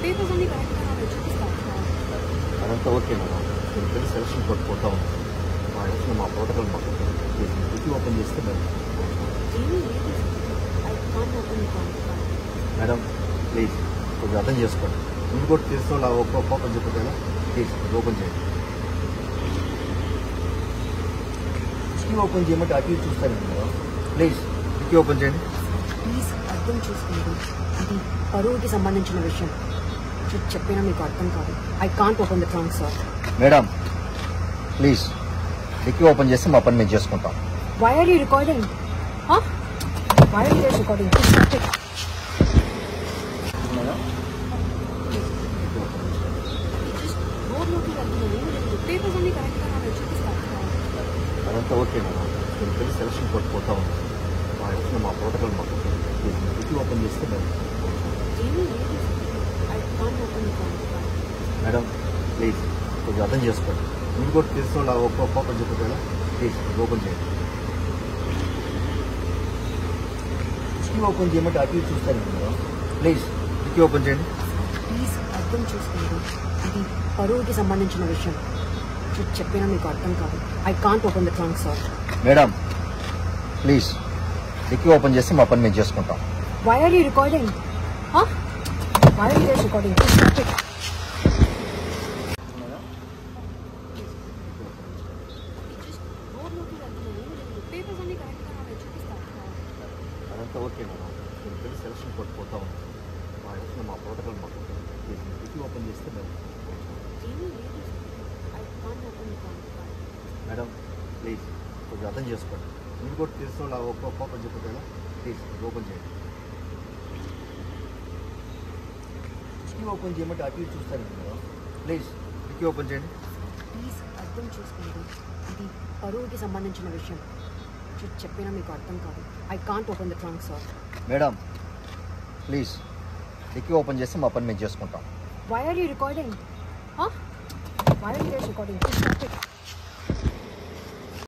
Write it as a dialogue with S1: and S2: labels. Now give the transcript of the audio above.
S1: Papers అన్ని కరెక్ట్గా నాకు చూపిస్తాను సార్.
S2: అదంతా ఓకే మేడం. నేను పెళ్లి సెలక్షన్ కొట్టుకుంటా ఉన్నాను. మా ఇంట్లో మా ప్రోటోకాల్ మాకు ఇది ఓపెన్ చేస్తే మేడం.
S1: ఏమీ లేదు I can't open
S2: madam please కొంచెం అర్థం చేసుకోండి. ముందు కూడా తీసుకో ఓపెన్ చెప్పదు కదా, ప్లీజ్ ఓపెన్ చేయండి. కీ ఓపెన్ చేయమంటే అటు ఇటు చూస్తాను మేడం. ప్లీజ్ కీ ఓపెన్ చేయండి.
S1: ప్లీజ్ అర్థం చేసుకోండి, ఇది పరువుకి సంబంధించిన విషయం. చెప్పినా మీకు అర్థం కాదు. I can't open the trunk sir.
S2: Madam please dicky open చేస్తే మా పని మేము చేసుకుంటాం.
S1: Why are you recording? Why are you recording?
S2: Madam
S1: బోర్డులోకి వెళ్తున్నాను. పేపర్స్ అన్ని కరెక్ట్గా నాకు చూపిస్తాను సార్.
S2: అదంతా ఓకే మేడం. నేను పెళ్లి సెలక్షన్ కొట్టుకుంటా ఉన్నాను. మా ఇంట్లో మా ప్రోటోకాల్ మాకు డిక్కీ ఓపెన్ చేస్తే మేడం.
S1: ఏమీ లేదు I can't open
S2: madam please కొంచెం అర్థం చేసుకోండి. ముందు కూడా తీసుకో ఓపెన్ చెప్పదు కదా, ప్లీజ్ ఓపెన్ చేయండి. కీ ఓపెన్ చేయమంటే అటు ఇటు చూస్తాను మేడం. ప్లీజ్ కీ ఓపెన్ చేయండి.
S1: ప్లీజ్ అర్థం చేసుకోండి, ఇది పరువుకి సంబంధించిన విషయం. చెప్పినా మీకు అర్థం కాదు. I can't open the trunk sir.
S2: Madam please dicky open చేస్తే మా పని మేము చేసుకుంటాం.
S1: Why are you recording? Why are you recording? Papers అన్ని కరెక్ట్గా నాకు చూపిస్తాను సార్.
S2: అదంతా ఓకే మేడం. నేను పెళ్లి సెలక్షన్ కొట్టుకుంటా ఉన్నాను. మా ఇంట్లో మా ప్రోటోకాల్ మాకు డిక్కీ ఓపెన్ చేస్తే మేడం.
S1: ఏమీ లేదు I can't open
S2: madam please కొంచెం అర్థం చేసుకోండి. ముందు కూడా తీసుకో ఓపెన్ చెప్పదు కదా, ప్లీజ్ ఓపెన్ చేయండి. కీ ఓపెన్ చేయమంటే అటు ఇటు చూస్తాను మేడం. ప్లీజ్ కీ ఓపెన్ చేయండి.
S1: ప్లీజ్ అర్థం చేసుకోండి, ఇది పరువుకి సంబంధించిన విషయం. చెప్పినా మీకు అర్థం కాదు. I can't open the trunk sir.
S2: Madam please dicky open చేస్తే మా పని మేము చేసుకుంటాం.
S1: Why are you recording? Why are you recording?